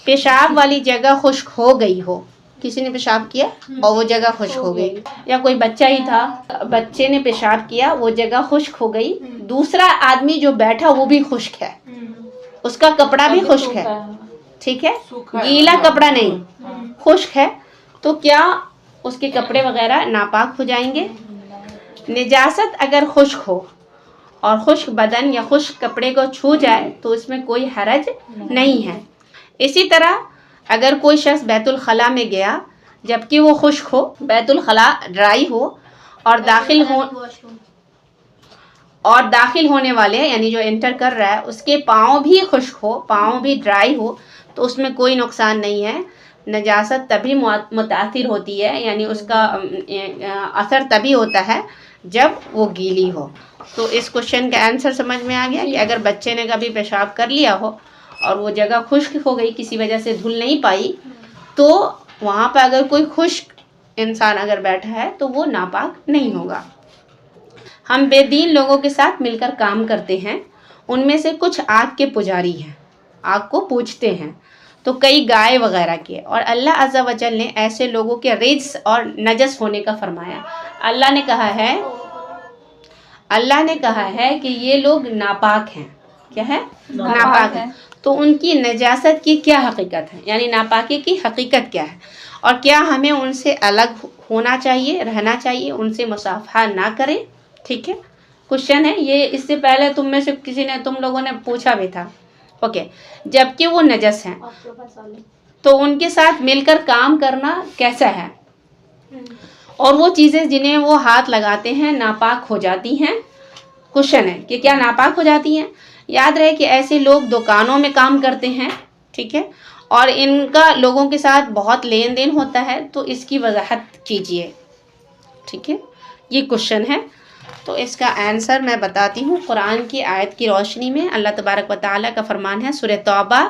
پیشاب والی جگہ خشک ہو گئی ہو، کسی نے پیشاب کیا اور وہ جگہ خشک ہو گئی، یا کوئی بچہ ہی تھا، بچے نے پیشاب کیا، وہ جگہ خشک ہو گئی، دوسرا آدمی جو بیٹھا وہ بھی خشک ہے، اس کا کپڑا بھی خشک ہے، ٹھیک ہے، گیلا کپڑا نہیں، خشک ہے، تو کیا اس کے کپڑے وغیرہ ناپاک ہو جائیں گے؟ نجاست اگر خشک ہو اور خشک بدن یا خشک کپڑے کو چھو جائے تو اس میں کوئی حرج نہیں ہے۔ اسی طرح اگر کوئی شخص بیت الخلاء میں گیا جبکہ وہ خشک ہو، بیت الخلاء ڈرائی ہو، اور داخل ہونے والے یعنی جو انٹر کر رہا ہے اس کے پاؤں بھی خشک ہو، پاؤں بھی ڈرائی ہو، تو اس میں کوئی نقصان نہیں ہے۔ نجاست تبھی متاثر ہوتی ہے، یعنی اس کا اثر تبھی ہوتا ہے جب وہ گیلی ہو۔ تو اس کوشچن کا آنسر سمجھ میں آ گیا کہ اگر بچے نے کبھی پیشاب کر لیا ہو اور وہ جگہ خشک ہو گئی، کسی وجہ سے دھل نہیں پائی، تو وہاں پہ اگر کوئی خشک انسان اگر بیٹھا ہے تو وہ ناپاک نہیں ہوگا۔ ہم بے دین لوگوں کے ساتھ مل کر کام کرتے ہیں، ان میں سے کچھ آگ کے پجاری ہیں، آگ کو پوجتے ہیں، تو کئی گائے وغیرہ کے، اور اللہ عز و جل نے ایسے لوگوں کے رجس اور نجس ہونے کا فرمایا۔ اللہ نے کہا ہے کہ یہ لوگ ناپاک ہیں۔ کیا ہے؟ ناپاک ہیں۔ تو ان کی نجاست کی کیا حقیقت ہے، یعنی ناپاکی کی حقیقت کیا ہے، اور کیا ہمیں ان سے الگ ہونا چاہیے، رہنا چاہیے، ان سے مصافحہ نہ کریں؟ ٹھیک ہے، کوشچن ہے یہ، اس سے پہلے تم میں سے تم لوگوں نے پوچھا بھی تھا۔ اوکے، جبکہ وہ نجس ہیں تو ان کے ساتھ مل کر کام کرنا کیسا ہے، اور وہ چیزیں جنہیں وہ ہاتھ لگاتے ہیں ناپاک ہو جاتی ہیں؟ کوشچن ہے کہ کیا ناپاک ہو جاتی ہیں؟ یاد رہے کہ ایسے لوگ دکانوں میں کام کرتے ہیں، ٹھیک ہے، اور ان کا لوگوں کے ساتھ بہت لین دین ہوتا ہے، تو اس کی وضاحت کیجیے، ٹھیک ہے، یہ کوشچن ہے۔ تو اس کا آنسر میں بتاتی ہوں قرآن کی آیت کی روشنی میں۔ اللہ تبارک و تعالیٰ کا فرمان ہے سورہ توبہ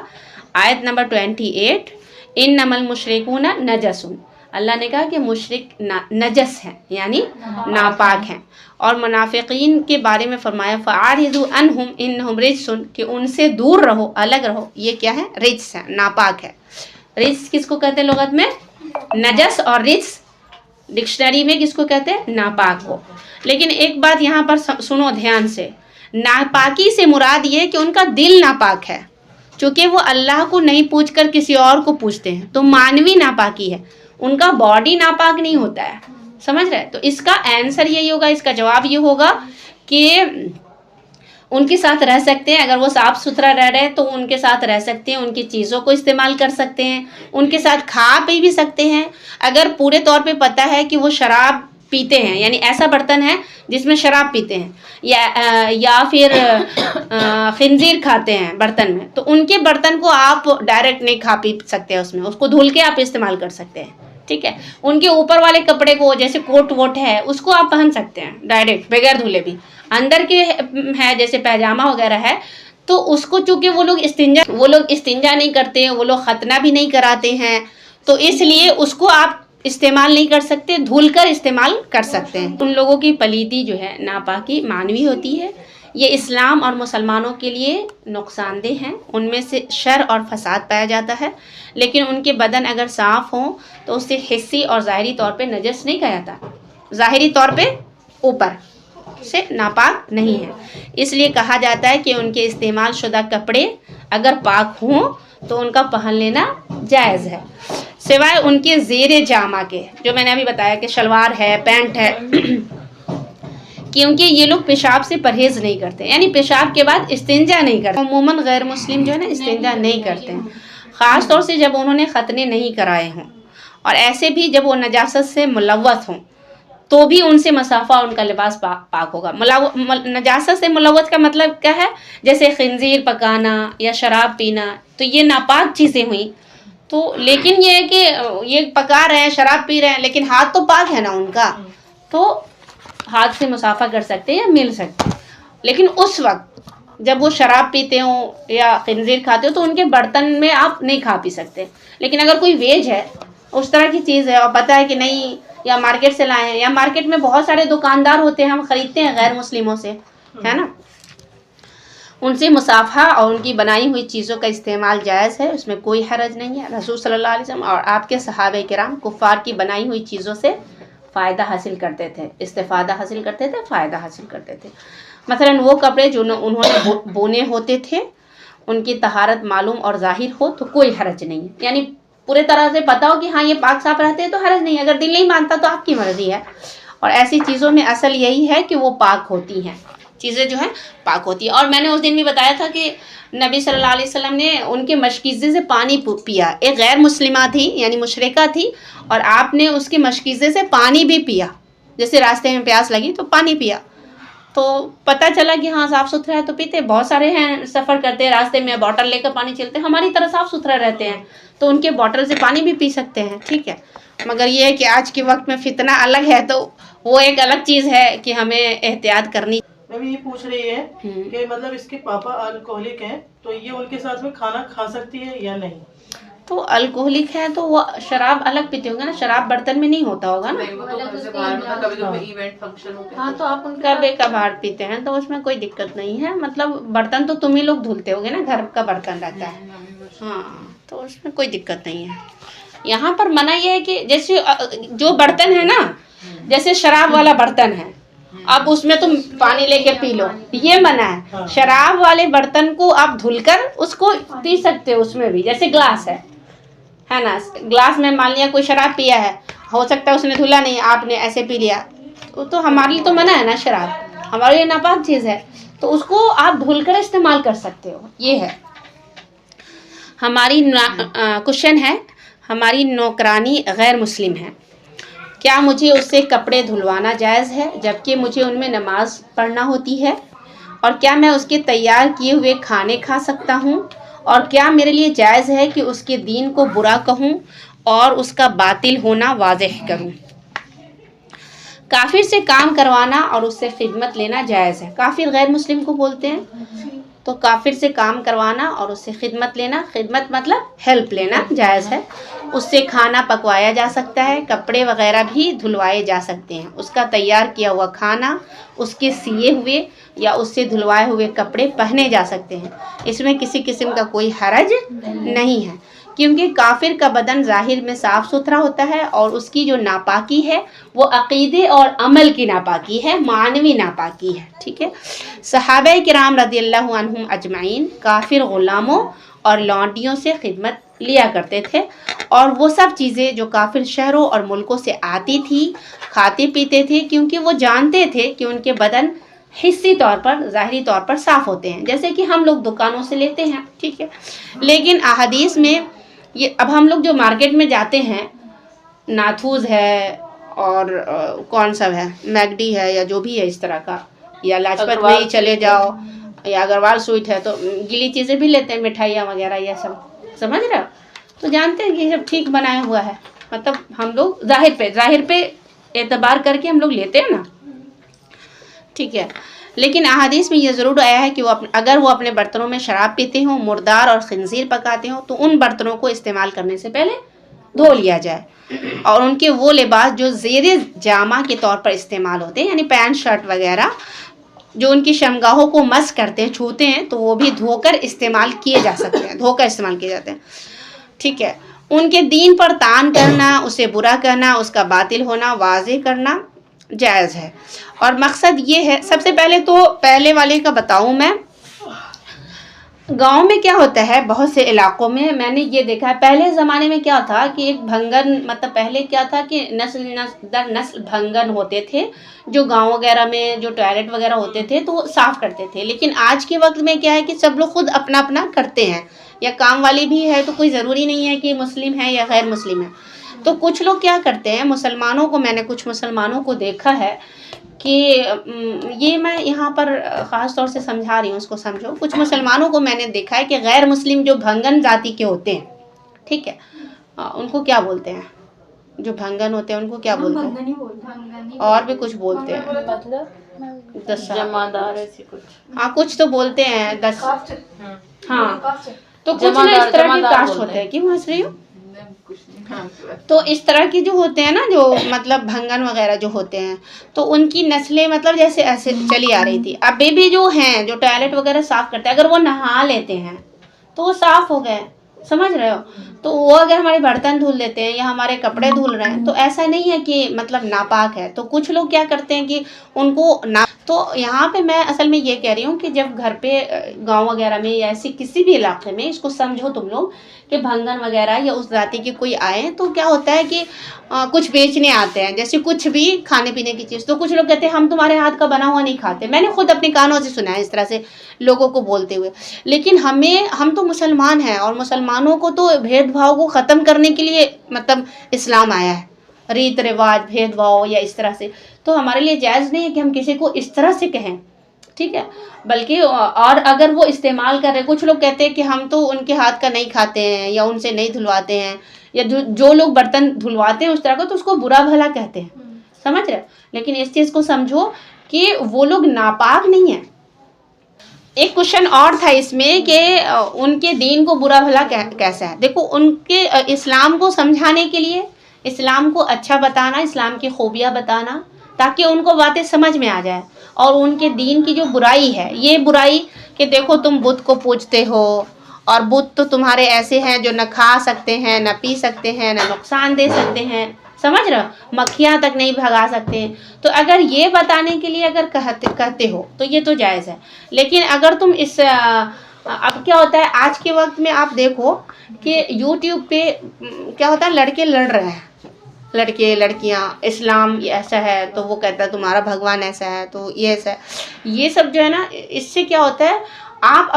آیت نمبر 28، انما المشرکون نجس۔ اللہ نے کہا کہ مشرک نجس ہیں، یعنی ناپاک ہیں، اور منافقین کے بارے میں فرمایا فَأَعْرِضُوا عَنْهُمْ إِنَّهُمْ رِجْسٌ، کہ ان سے دور رہو، الگ رہو، یہ کیا ہے؟ رجس ہے، ناپاک ہے۔ رجس کس کو کہتے ہیں لغت میں؟ نجس، اور رجس ڈکشنری میں کس کو کہتے ہیں؟ ناپاک کو۔ لیکن ایک بات یہاں پر سنو دھیان سے، ناپاکی سے مراد یہ کہ ان کا دل ناپاک ہے، چونکہ وہ اللہ کو نہیں پوچھ کر کسی اور کو پوچھتے ہیں، تو مانوی ناپاکی ہے، ان کا باڈی ناپاک نہیں ہوتا ہے، سمجھ رہے؟ تو اس کا آنسر یہی ہوگا، اس کا جواب یہ ہوگا کہ ان کے ساتھ رہ سکتے ہیں، اگر وہ صاف ستھرا رہ رہے تو ان کے ساتھ رہ سکتے ہیں، ان کی چیزوں کو استعمال کر سکتے ہیں، ان کے ساتھ کھا پی بھی سکتے ہیں۔ اگر پورے طور پہ پتہ ہے کہ وہ شراب پیتے ہیں، یعنی ایسا برتن ہے جس میں شراب پیتے ہیں، یا پھر خنزیر کھاتے ہیں برتن میں، تو ان کے برتن کو آپ ڈائریکٹ نہیں کھا پی سکتے، اس کو دھل کے آپ استعمال کر سکتے ہیں، ٹھیک ہے۔ ان کے اوپر والے کپڑے کو جیسے کوٹ ووٹ ہے اس کو آپ پہن سکتے ہیں ڈائریکٹ بغیر دھلے بھی، اندر کے ہے جیسے پیجامہ وغیرہ ہے تو اس کو چونکہ وہ لوگ استنجا نہیں کرتے، وہ لوگ ختنہ بھی نہیں کراتے ہیں، تو اس لیے اس کو آپ استعمال نہیں کر سکتے، دھل کر استعمال کر سکتے ہیں۔ ان لوگوں کی پلیدی جو ہے ناپاکی معنوی ہوتی ہے، یہ اسلام اور مسلمانوں کے لیے نقصان دہ ہیں، ان میں سے شر اور فساد پایا جاتا ہے، لیکن ان کے بدن اگر صاف ہوں تو اسے حسی اور ظاہری طور پہ نجس نہیں کہا جاتا، ظاہری طور پہ اوپر سے ناپاک نہیں ہے، اس لیے کہا جاتا ہے کہ ان کے استعمال شدہ کپڑے اگر پاک ہوں تو ان کا پہن لینا جائز ہے، سوائے ان کے زیر جامہ کے، جو میں نے ابھی بتایا کہ شلوار ہے، پینٹ ہے، کیونکہ یہ لوگ پیشاب سے پرہیز نہیں کرتے، یعنی پیشاب کے بعد استنجا نہیں کرتے۔ عموماً غیر مسلم جو ہے نا استنجا نہیں کرتے ہیں، خاص طور سے جب انہوں نے ختنے نہیں کرائے ہوں، اور ایسے بھی جب وہ نجاست سے ملوث ہوں تو بھی ان سے مصافہ، ان کا لباس پاک ہوگا۔ نجاست سے ملوث کا مطلب کیا ہے؟ جیسے خنزیر پکانا یا شراب پینا، تو یہ ناپاک چیزیں ہوئیں، تو لیکن یہ ہے کہ یہ پکا رہے ہیں، شراب پی رہے ہیں، لیکن ہاتھ تو پاک ہے نا ان کا، تو ہاتھ سے مصافہ کر سکتے ہیں یا مل سکتے ہیں، لیکن اس وقت جب وہ شراب پیتے ہوں یا خنزیر کھاتے ہو تو ان کے برتن میں آپ نہیں کھا پی سکتے، لیکن اگر کوئی ویج ہے، اس طرح کی چیز ہے اور پتہ ہے کہ نہیں، یا مارکیٹ سے لائے ہیں، یا مارکیٹ میں بہت سارے دکاندار ہوتے ہیں، ہم خریدتے ہیں غیر مسلموں سے، ہے نا، ان سے مصافحہ اور ان کی بنائی ہوئی چیزوں کا استعمال جائز ہے، اس میں کوئی حرج نہیں ہے۔ رسول صلی اللہ علیہ وسلم اور آپ کے صحابہ کرام کفار کی بنائی ہوئی چیزوں سے فائدہ حاصل کرتے تھے، استفادہ حاصل کرتے تھے، فائدہ حاصل کرتے تھے۔ مثلا وہ کپڑے جو انہوں نے بونے ہوتے تھے ان کی طہارت معلوم اور ظاہر ہو تو کوئی حرج نہیں ہے، یعنی پورے طرح سے پتہ ہو کہ ہاں یہ پاک صاف رہتے ہیں تو حرج نہیں ہے، اگر دل نہیں مانتا تو آپ کی مرضی ہے۔ اور ایسی چیزوں میں اصل یہی ہے کہ وہ پاک ہوتی ہیں، چیزیں جو ہیں پاک ہوتی ہیں۔ اور میں نے اس دن بھی بتایا تھا کہ نبی صلی اللہ علیہ وسلم نے ان کے مشکیزے سے پانی پیا، ایک غیر مسلمہ تھی یعنی مشرکہ تھی، اور آپ نے اس کے مشکیزے سے پانی بھی پیا، جیسے راستے میں پیاس لگی تو پانی پیا، تو پتہ چلا کہ ہاں صاف ستھرا ہے تو پیتے۔ بہت سارے ہیں سفر کرتے ہیں راستے میں بوٹل لے کر پانی چلتے ہیں، ہماری طرح صاف ستھرا رہتے ہیں تو ان کے بوٹل سے پانی بھی پی سکتے ہیں، ٹھیک ہے۔ مگر یہ ہے کہ آج کے وقت میں فتنہ الگ ہے تو وہ ایک الگ چیز ہے کہ ہمیں احتیاط کرنی۔ میں بھی یہ پوچھ رہی ہے کہ مطلب اس کے پاپا الکوہلک ہیں تو یہ ان کے ساتھ میں کھانا کھا سکتی ہے یا نہیں؟ تو الکوہلک ہے تو وہ شراب الگ پیتے ہوں گے نا، شراب برتن میں نہیں ہوتا ہوگا نا، ہاں تو آپ ان کبھی کبھار پیتے ہیں تو اس میں کوئی دقت نہیں ہے، مطلب برتن تو تم ہی لوگ دھلتے ہوگے نا، گھر کا برتن رہتا ہے، ہاں تو اس میں کوئی دقت نہیں ہے۔ یہاں پر منع یہ ہے کہ جیسے جو برتن ہے نا، جیسے شراب والا برتن ہے، اب اس میں تم پانی لے کے پی لو، یہ منع ہے۔ شراب والے برتن کو آپ دھل کر اس کو پی سکتے ہو، اس میں بھی جیسے گلاس ہے نا، گلاس میں مان لیا کوئی شراب پیا ہے، ہو سکتا ہے اس نے دھلا نہیں، آپ نے ایسے پی لیا، تو ہمارے لیے تو منع ہے نا، شراب ہمارے لیے ناپاک چیز ہے، تو اس کو آپ دھل کر استعمال کر سکتے ہو۔ یہ ہے ہماری کوشچن ہے، ہماری نوکرانی غیر مسلم ہے، کیا مجھے اس سے کپڑے دھلوانا جائز ہے جبکہ مجھے ان میں نماز پڑھنا ہوتی ہے؟ اور کیا میں اس کے تیار کیے ہوئے کھانے کھا سکتا ہوں؟ اور کیا میرے لیے جائز ہے کہ اس کے دین کو برا کہوں اور اس کا باطل ہونا واضح کروں؟ کافر سے کام کروانا اور اس سے خدمت لینا جائز ہے۔ کافر غیر مسلم کو بولتے ہیں، تو کافر سے کام کروانا اور اس سے خدمت لینا، خدمت مطلب ہیلپ لینا جائز ہے۔ اس سے کھانا پکوایا جا سکتا ہے، کپڑے وغیرہ بھی دھلوائے جا سکتے ہیں، اس کا تیار کیا ہوا کھانا، اس کے سیے ہوئے یا اس سے دھلوائے ہوئے کپڑے پہنے جا سکتے ہیں، اس میں کسی قسم کا کوئی حرج نہیں ہے، کیونکہ کافر کا بدن ظاہر میں صاف ستھرا ہوتا ہے اور اس کی جو ناپاکی ہے وہ عقیدے اور عمل کی ناپاکی ہے، معنوی ناپاکی ہے، ٹھیک ہے۔ صحابہ کرام رضی اللہ عنہم اجمعین کافر غلاموں اور لونڈیوں سے خدمت لیا کرتے تھے، اور وہ سب چیزیں جو کافر شہروں اور ملکوں سے آتی تھی کھاتے پیتے تھے، کیونکہ وہ جانتے تھے کہ ان کے بدن حصی طور پر ظاہری طور پر صاف ہوتے ہیں، جیسے کہ ہم لوگ دکانوں سے لیتے ہیں، ٹھیک ہے۔ لیکن احادیث میں یہ اب ہم لوگ جو مارکیٹ میں جاتے ہیں، ناتھوز ہے اور کون سا ہے، میگڈی ہے یا جو بھی ہے اس طرح کا، یا لاجپت میں ہی چلے جاؤ، یا اگروال سویٹ ہے، تو گیلی چیزیں بھی لیتے ہیں، مٹھائیاں وغیرہ یہ سب، سمجھ رہے ہو؟ تو جانتے ہیں کہ یہ سب ٹھیک بنایا ہوا ہے، مطلب ہم لوگ ظاہر پہ اعتبار کر کے ہم لوگ لیتے ہیں نا، ٹھیک ہے۔ لیکن احادیث میں یہ ضرور آیا ہے کہ اگر وہ اپنے برتنوں میں شراب پیتے ہوں، مردار اور خنزیر پکاتے ہوں، تو ان برتنوں کو استعمال کرنے سے پہلے دھو لیا جائے، اور ان کے وہ لباس جو زیر جامہ کے طور پر استعمال ہوتے ہیں، یعنی پینٹ شرٹ وغیرہ جو ان کی شرمگاہوں کو مس کرتے ہیں، چھوتے ہیں، تو وہ بھی دھو کر استعمال کیے جا سکتے ہیں، دھو کر استعمال کیے جاتے ہیں، ٹھیک ہے۔ ان کے دین پر طعن کرنا، اسے برا کہنا، اس کا باطل ہونا واضح کرنا جائز ہے، اور مقصد یہ ہے، سب سے پہلے تو پہلے والے کا بتاؤں میں، گاؤں میں کیا ہوتا ہے، بہت سے علاقوں میں میں نے یہ دیکھا ہے، پہلے زمانے میں کیا تھا کہ ایک بھنگن، مطلب پہلے کیا تھا کہ نسل در نسل بھنگن ہوتے تھے، جو گاؤں وغیرہ میں جو ٹوائلٹ وغیرہ ہوتے تھے تو وہ صاف کرتے تھے، لیکن آج کے وقت میں کیا ہے کہ سب لوگ خود اپنا اپنا کرتے ہیں، یا کام والی بھی ہے تو کوئی ضروری نہیں ہے کہ مسلم ہے یا غیر مسلم ہے، تو کچھ لوگ کیا کرتے ہیں، مسلمانوں کو، میں نے کچھ مسلمانوں کو دیکھا ہے کہ یہ میں یہاں پر خاص طور سے سمجھا رہی ہوں، اس کو سمجھو، کچھ مسلمانوں کو میں نے دیکھا ہے کہ غیر مسلم جو بھنگن ذاتی کے ہوتے ہیں، ٹھیک ہے، ان کو کیا بولتے ہیں، جو بھنگن ہوتے ہیں ان کو کیا بولتے ہیں، اور بھی کچھ بولتے ہیں، جمادار ایسی کچھ، ہاں کچھ تو بولتے ہیں، ہاں تو کچھ نا اس طرح کی کاسٹ ہوتے ہیں، کیوں ہنس رہی ہو؟ تو اس طرح کی جو ہوتے ہیں نا جو مطلب بھنگن وغیرہ جو ہوتے ہیں تو ان کی نسلیں مطلب جیسے ایسے چلی آ رہی تھی. ابھی بھی جو ہیں جو ٹوائلٹ وغیرہ صاف کرتے ہیں اگر وہ نہا لیتے ہیں تو وہ صاف ہو گئے, سمجھ رہے ہو. تو وہ اگر ہمارے برتن دھل لیتے ہیں یا ہمارے کپڑے دھل رہے ہیں تو ایسا نہیں ہے کہ مطلب ناپاک ہے. تو کچھ لوگ کیا کرتے ہیں کہ ان کو تو یہاں پہ میں اصل میں یہ کہہ رہی ہوں کہ جب گھر پہ گاؤں وغیرہ میں یا ایسی کسی بھی علاقے میں اس کو سمجھو تم لوگ کہ بھنگن وغیرہ یا اس ذاتی کے کوئی آئے تو کیا ہوتا ہے کہ کچھ بیچنے آتے ہیں جیسے کچھ بھی کھانے پینے کی چیز, تو کچھ لوگ کہتے ہیں ہم تمہارے ہاتھ کا بنا ہوا نہیں کھاتے. میں نے خود اپنے کانوں سے سنا ہے اس طرح سے لوگوں کو بولتے ہوئے. لیکن ہم تو مسلمان ہیں اور مسلمانوں کو تو بھید بھاؤ کو ختم کرنے کے لیے مطلب اسلام آیا ہے, ریت رواج بھید بھاؤ یا اس طرح سے. تو ہمارے لیے جائز نہیں ہے کہ ہم کسی کو اس طرح سے کہیں, ٹھیک ہے. بلکہ اور اگر وہ استعمال کر رہے, کچھ لوگ کہتے ہیں کہ ہم تو ان کے ہاتھ کا نہیں کھاتے ہیں یا ان سے نہیں دھلواتے ہیں, یا جو لوگ برتن دھلواتے ہیں اس طرح کا تو اس کو برا بھلا کہتے ہیں, سمجھ رہے. لیکن اس چیز کو سمجھو کہ وہ لوگ ناپاک نہیں ہیں. ایک کوشچن اور تھا اس میں کہ ان کے دین کو برا بھلا کیسا ہے. دیکھو ان کے اسلام کو سمجھانے کے لیے, اسلام کو اچھا بتانا, اسلام کی خوبیاں بتانا تاکہ ان کو باتیں سمجھ میں آ جائے. اور ان کے دین کی جو برائی ہے, یہ برائی کہ دیکھو تم بت کو پوجتے ہو اور بت تو تمہارے ایسے ہیں جو نہ کھا سکتے ہیں نہ پی سکتے ہیں نہ نقصان دے سکتے ہیں, سمجھ رہے, مکھیاں تک نہیں بھگا سکتے. تو اگر یہ بتانے کے لیے اگر کہتے ہو تو یہ تو جائز ہے. لیکن اگر تم اس اب کیا ہوتا ہے آج کے وقت میں آپ دیکھو کہ یوٹیوب پہ کیا ہوتا ہے, لڑکے لڑ رہے ہیں, لڑکے لڑکیاں, اسلام ایسا ہے تو وہ کہتا ہے تمہارا بھگوان ایسا ہے تو یہ ایسا ہے. یہ سب جو ہے نا, اس سے کیا ہوتا ہے آپ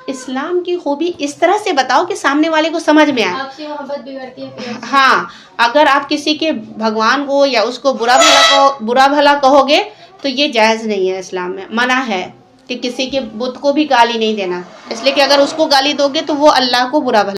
اسلام کی خوبی اس طرح سے بتاؤ کہ سامنے والے کو سمجھ میں آئے. آپ سے محبت بگڑتی ہے. ہاں, اگر آپ کسی کے بھگوان کو یا اس کو برا بھلا کہو گے تو یہ جائز نہیں ہے, اسلام میں منع ہے کہ کسی کے بت کو بھی گالی نہیں دینا, اس لیے کہ اگر اس کو گالی دو گے تو وہ اللہ کو برا بھلا